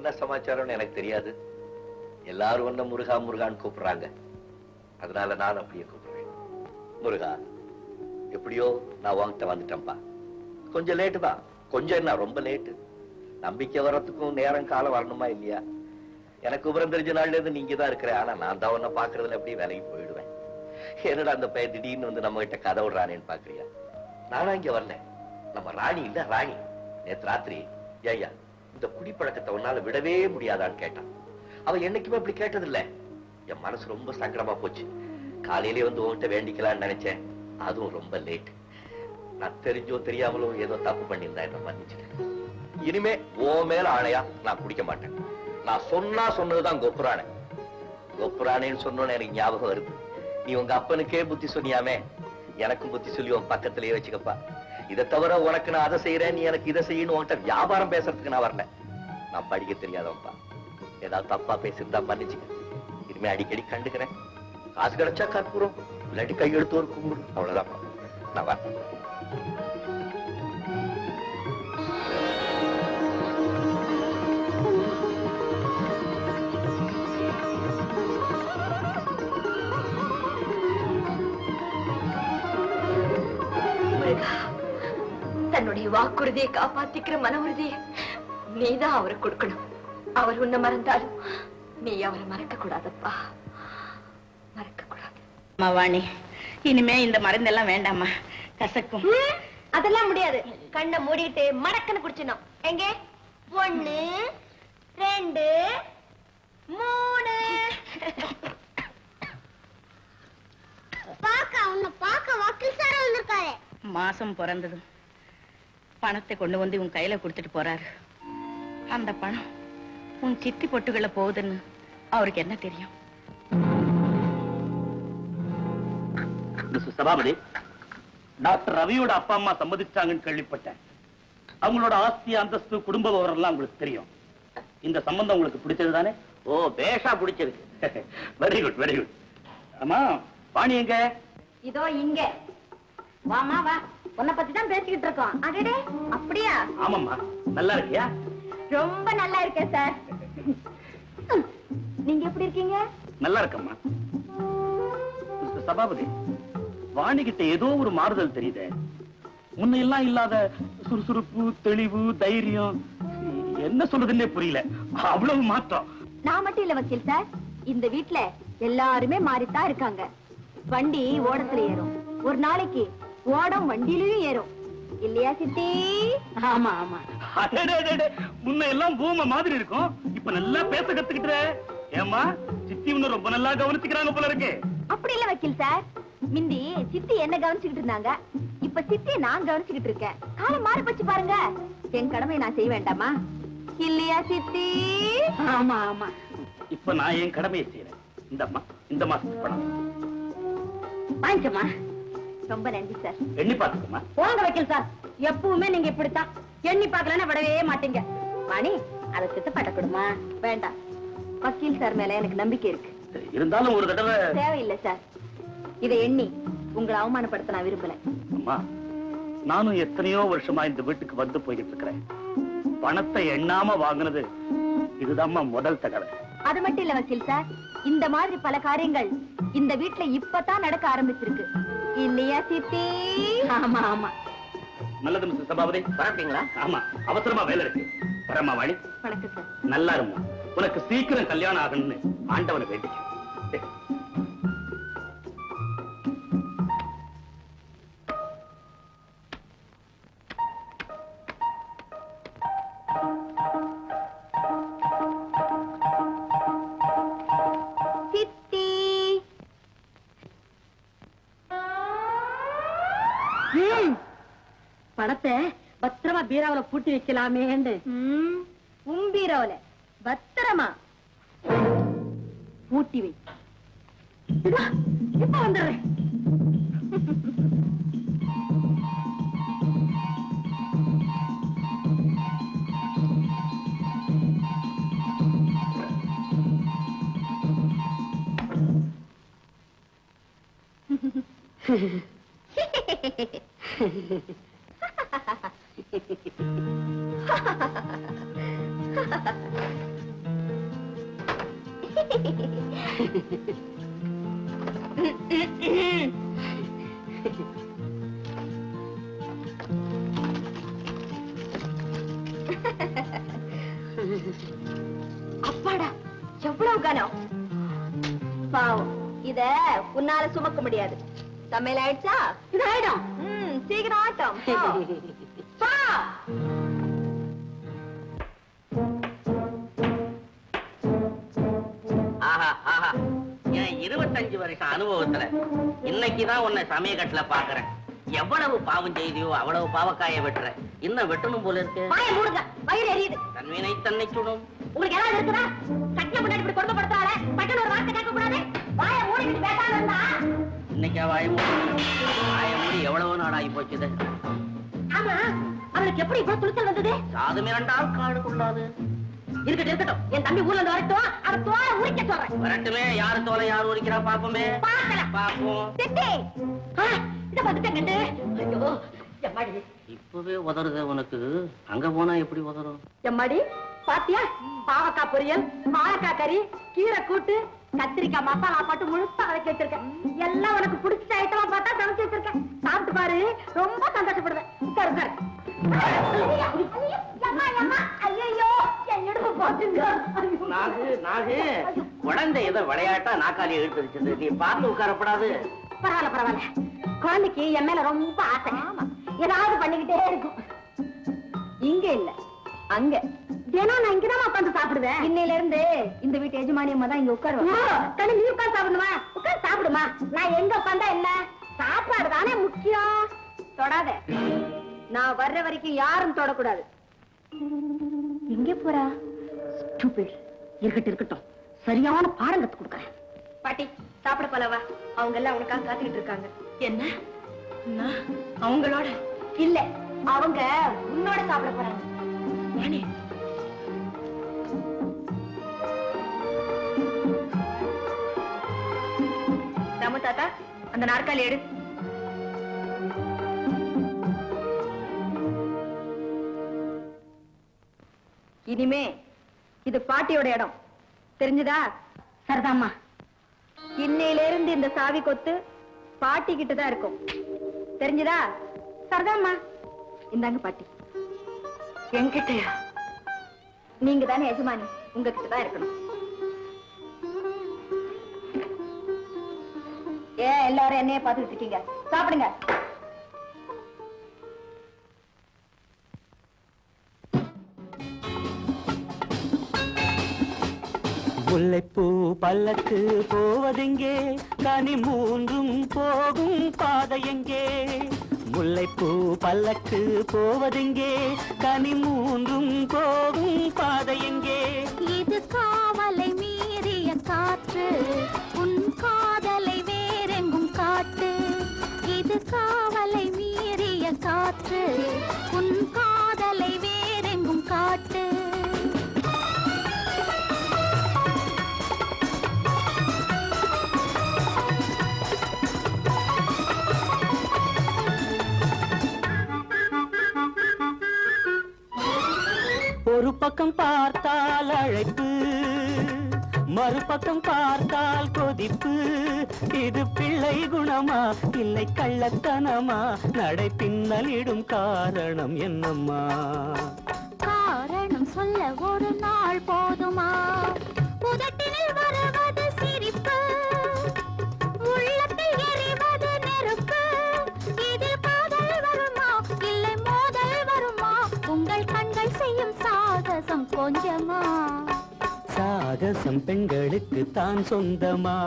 என்ன சமாச்சாரம்னு எனக்கு தெரியாது. எல்லாரும் ஒன்ன முருகா முருகான்னு கூப்பிடுறாங்க. அதனால நான் அப்படியே கூப்பிடுறேன். முருகா, எப்படியோ நான் உன்கிட்ட வந்துட்டேன்பா. கொஞ்சம் லேட்டு தான். கொஞ்சம் என்ன, ரொம்ப லேட்டு. நம்பிக்கை வர்றதுக்கும் நேரம் காலம் வரணுமா இல்லையா? எனக்கு விவரம் தெரிஞ்ச நாள்ல இருந்து நீங்க தான் இருக்கிற. ஆனா நான் தான் உன்ன பாக்குறதுல அப்படியே விலகி போயிடுவேன். என்னடா அந்த பையன் திடீர்னு வந்து நம்ம கிட்ட கதை விடுறானேன்னு பாக்குறியா? நானும் இங்க வரல. நம்ம ராணி இல்ல, ராணி நேத்து ராத்திரி ஐயா இந்த குடிப்பழக்கத்தை உன்னால விடவே முடியாதான்னு கேட்டான். அவ என்னைக்குமே அப்படி கேட்டதில்ல. என் மனசு ரொம்ப சங்கடமா போச்சு. காலையிலே வந்து உன்கிட்ட வேண்டிக்கலாம்னு நினைச்சேன். அதுவும் ரொம்ப லேட். நான் தெரிஞ்சோ தெரியாமலோ ஏதோ தப்பு பண்ணியிருந்தா என்ன மன்னிச்சுட்டேன். இனிமே ஓ மேல ஆணையா நான் குடிக்க மாட்டேன். நான் சொன்னதுதான் கொப்புரானே. கொப்புரானேன்னு சொன்னோன்னு எனக்கு ஞாபகம் வருது. நீ உங்க அப்பனுக்கே புத்தி சொன்னியாமே, எனக்கும் புத்தி சொல்லி உன் பக்கத்திலேயே வச்சுக்கப்பா. இதை தவிர உனக்கு நான் அதை செய்யறேன், நீ எனக்கு இதை செய்யணும் உன்கிட்ட வியாபாரம் பேசுறதுக்கு நான் வரல. நான் படிக்க தெரியாதவன்பா. ஏதாவது தப்பா பேசியிருந்தா மன்னிச்சுக்க. இனிமே அடிக்கடி கண்டுக்கிறேன். காசு கிடைச்சா கற்பூரம், இல்லாட்டி கையெழுத்து ஒரு கும்பிடு, அவ்வளவுதான். நான் வரேன். தன்னுடைய வாக்குறுதியை காப்பாத்திக்கிற மன உறுதியை நீதான் அவருக்கு கொடுக்கணும். அவர் உன்னை மறந்தாலும் நீ அவரை மறக்க கூடாதப்பா, மறக்க கூடாது. வாணி, இனிமே இந்த மருந்தெல்லாம் வேண்டாமா, கசக்கும். அதெல்லாம் முடியாது. கண்ணை மூடிட்டு மடக்கன்னு குடிச்சிடணும். எங்க 1 2 3 பாக்க வக்கீல் சார் வந்திருக்காரு. மாசம் பிறந்ததும் பணத்தை கொண்டு வந்து உன் கையில கொடுத்துட்டு போறாரு. அந்த பணம் உன் சித்தி பொட்டுகளை போகுதுன்னு அவருக்கு என்ன தெரியும்? சபாபதி, டாக்டர் ரவியோட அப்பா அம்மா சம்மதிச்சாங்கன்னு கேள்விப்பட்டேன். அவங்களோட ஆஸ்தி, அந்தஸ்து, குடும்ப விவரம் எல்லாம் உங்களுக்கு தெரியும். இந்த சம்பந்தம் உங்களுக்கு பிடிச்சது தானே? ஓ, பேஷா பிடிச்சிருக்கு. Very good, very good. ஆமா, வாணி எங்க? இதோ இங்க. வாமா வா, உன்னை பத்தி தான் பேசிக்கிட்டு இருக்கோம். அடடே, அப்படியா? ஆமாம்மா, நல்லா இருக்கியா? ரொம்ப நல்லா இருக்கேன் சார். நீங்க எப்படி இருக்கீங்க? நல்லா இருக்கம்மா. மிஸ்டர் சபாபதி, வாணி கிட்ட ஏதோ ஒரு மாறுதல் தெரியுது. முன்னையெல்லாம் இல்லாத சுறுசுறுப்பு, தெளிவு, தைரியம், என்ன சொல்றதுன்னே புரியல. அவ்வளவு மாற்றம். நான் மட்டும் இல்ல வக்கீல் சார், இந்த வீட்டுல எல்லாருமே மாறித்தான் இருக்காங்க. வண்டி ஓடத்துல ஏறும், ஒரு நாளைக்கு ஓடம் வண்டியிலயும் ஏறும். இல்லையா சித்தி? ஆமா ஆமா. முன்ன எல்லாம் பூம மாதிரி இருக்கும், இப்ப நல்லா பேச கத்துக்கிட்ட. ஏமா, சித்தி இன்னும் ரொம்ப நல்லா கவனிச்சுக்கிறாங்க போல இருக்கு. அப்படி இல்ல வக்கீல் சார், மிந்தி சித்தி என்ன கவனிச்சுக்கிட்டு இருந்தாங்க, இப்ப சித்தி நான் கவனிச்சுக்கிட்டு இருக்கேன். காலம் மாறி போச்சு பாருங்க. என் கடமை நான் செய்ய வேண்டாமா? இல்லையா சித்தி? ஆமா ஆமா. இப்ப நான் என் கடமையை செய்யறேன். இந்தம்மா, இந்த மாசத்துக்கு பணம் வாங்கிக்கம்மா. ரொம்ப நன்றி சார். எண்ணி பாத்துக்கம்மா. போங்க வக்கீல் சார், எப்பவுமே நீங்க இப்படித்தான். எண்ணி பாக்கலன்னா விடவே மாட்டீங்க. வாணி, அதை சித்தப்பாட்ட கொடுமா. வேண்டாம், வக்கீல் சார் மேல எனக்கு நம்பிக்கை இருக்கு. இருந்தாலும் ஒரு தடவை தேவையில்லை சார். இதை எண்ணி உங்களை அவமானப்படுத்த நான் விரும்பல. அம்மா, நானும் எத்தனையோ வருஷமா இந்த வீட்டுக்கு வந்து போயிட்டு இருக்கிறேன். பணத்தை எண்ணாம வாங்கினது இதுதாம்மா முதல் தடவை. அது மட்டும் இல்ல வக்கீல் சார், இந்த மாதிரி பல காரியங்கள் இந்த வீட்டுல இப்பதான் நடக்க ஆரம்பிச்சிருக்கு. இல்லையா சித்தி? ஆமா ஆமா. நல்லது மிஸ்டர் சபாபதி, பரப்பீங்களா? ஆமா, அவசரமா வேலை இருக்கு. வரமா வாணி. வணக்கம் சார். நல்லா இருமா. உனக்கு சீக்கிரம் கல்யாணம் ஆகணும்னு ஆண்டவனை வேண்டிக்க. பணத்தை பத்திரமா பீராவில பூட்டி வைக்கலாமேன்னு. உம்பீரோல பத்திரமா பூட்டி வை. இப்ப வந்துடுறேன். அப்பாடா, எவ்வளவு கனம். பாவம், இத உன்னால சுமக்க முடியாது. சமையல் ஆயிடுச்சா? இது ஆயிடும். சீக்கிரம் ஆட்டம். ஆஹா ஆஹா, என் 25 வருஷம் அனுபவத்துல இன்னைக்குதான் உன்னை சமயக்கட்டுல பாக்குறேன். எவ்வளவு பாவம் செய்தியோ அவ்வளவு பாவக்காய வெட்டுற. இன்னும் வெட்டணும் போல இருக்கு. வயிறு எரியுது. தன்வினை தன்னை சுடும். உங்களுக்கு ஏதாவது இருக்குதா? சட்டில முன்னாடி இப்படி கொடுமைப்படுத்தாத. பட்டன் ஒரு வார்த்தை கேட்க கூடாது. வாயை மூடிக்கிட்டு பேசாம இருந்தா. இன்னைக்கா வாய மூடி எவ்வளவு நாள் ஆகி போச்சுது. ஆமா, அவளுக்கு எப்படி இவ்வளவு துணிச்சல் வந்தது? சாது மிரண்டால் காடு கொள்ளாது. இருக்கட்டும் இருக்கட்டும், என் தம்பி ஊர்ல இருந்து வரட்டும். அவ தோலை உரிக்க சொல்றேன். வரட்டுமே, யாரு தோலை யாரு உரிக்கிறா பாப்போமே. பாப்போம். இத பார்த்துட்டேன் கண்டு. ஐயோ எம்மாடி, இப்பவே உதறுத உனக்கு. அங்க போனா எப்படி உதறும்? எம்மாடி பாத்தியா? பாவக்காய் பொரியல், வாழைக்காய் கறி, கீரை கூட்டு, கத்திரிக்காய் மசாலா போட்டு முழுசா கலக்கி வச்சிருக்கேன். எல்லாம் உனக்கு பிடிச்ச ஐட்டமா பார்த்தா சமைச்சு வச்சிருக்கேன். சாப்பிட்டு பாரு, ரொம்ப சந்தோஷப்படுவேன். உட்காரு உட்காரு. குழந்தை ஏதோ விளையாட்டா நாக்காளி எடுத்துருச்சு. நீ பார்த்து உட்காரப்படாது. பரவாயில்ல பரவாயில்ல, குழந்தைக்கு என் மேல ரொம்ப ஆசை. ஏதாவது பண்ணிக்கிட்டே இருக்கும். இங்க இல்ல அங்க. தினம் நான் இங்கதான் உட்காந்து சாப்பிடுவேன். இன்னையில இருந்து இந்த வீட்டு எஜமானியம்மா தான் இங்க உட்காருவேன். நீ உட்காந்து சாப்பிடுமா? உட்காந்து சாப்பிடுமா. நான் எங்க உட்காந்தா என்ன? சாப்பாடு தானே முக்கியம். தொடாத. நான் வர்ற வரைக்கும் யாரும் தொடக்கூடாது. எங்க போறா? இருக்கட்டும் இருக்கட்டும், சரியான பாடம் கத்து கொடுக்கறேன். பாட்டி சாப்பிட போலவா? அவங்க எல்லாம் உனக்காக காத்துக்கிட்டு இருக்காங்க. என்ன அவங்களோட? இல்ல, அவங்க உன்னோட சாப்பிட போறாங்க. ராமு தாத்தா, அந்த நாற்காலி எடு. இனிமே இது பாட்டியோட இடம், தெரிஞ்சுதா? சரிதாம்மா. இன்னையில இருந்து இந்த சாவி கொத்து பாட்டி கிட்டதான் இருக்கும், தெரிஞ்சுதா? சரிதாம்மா. இந்தாங்க பாட்டி. என்கிட்டயா? நீங்க தானே எஜமானி, உங்ககிட்ட தான் இருக்கணும். ஏன் எல்லாரும் என்னைய பாத்துக்கிட்டு இருக்கீங்க? சாப்பிடுங்க. முல்லைப்பூ பல்லக்கு போவதெங்கே? கனி மூன்றும் போகும் பாதை எங்கே? முல்லைப்பூ பல்லக்கு போவதெங்கே? கனி மூன்றும் போகும் பாதை எங்கே? இது காவலை மீறிய காற்று, உன் காதலை வேறெங்கும் காட்டு. இது காவலை மீறிய காற்று, உன் காதலை வேறெங்கும் காட்டு. ஒரு பக்கம் பார்த்தால் அழைப்பு, மறுபக்கம் பார்த்தால் கொதிப்பு. இது பிள்ளை குணமா இல்லை கள்ளத்தனமா? நடை பின்னலிடும் காரணம் என்னம்மா? காரணம் சொல்ல ஒரு நாள் போதுமா? உதட்டினில் வருவது சிரிப்பு, உள்ளத்தில் எரிவது நெருப்பு. இதில் காதல் வருமா இல்லை மோதல் வருமா? உங்கள் கண்கள் செய்யும் சாகசம் கொஞ்சமா? சாகசம் பெண்களுக்கு தான் சொந்தமா?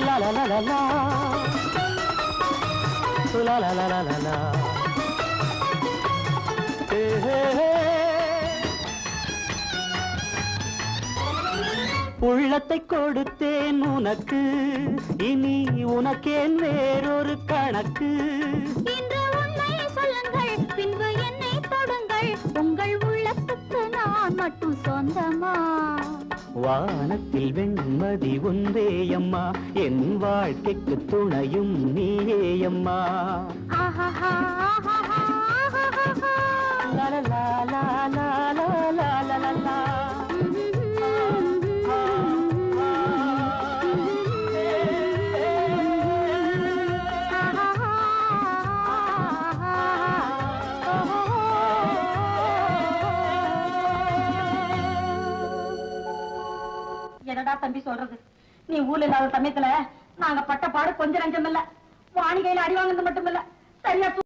La la la la la, la la la la la la, hey hey hey. உள்ளத்தை கொடுத்தேன் உனக்கு, இனி உனக்கேன் வேறொரு கணக்கு. இன்று உண்மை சொல்லுங்கள், பின்பு என்னை தொடுங்கள். உங்கள் உள்ளத்துக்கு நான் மட்டும் சொந்தமா? வானத்தில் வெண்மதி ஒன்றேயம்மா என் வாழ்க்கைக்கு துணையும் நீயேயம்மா லா லா லா லா லா லா லா லா லா. என்னடா தம்பி சொல்றது, நீ ஊர்ல இல்லாத சமயத்துல நாங்க பட்ட பாடு கொஞ்சம் நஞ்சம் இல்ல, வாணிகையில அடி வாங்கினது மட்டும் இல்ல, சரியா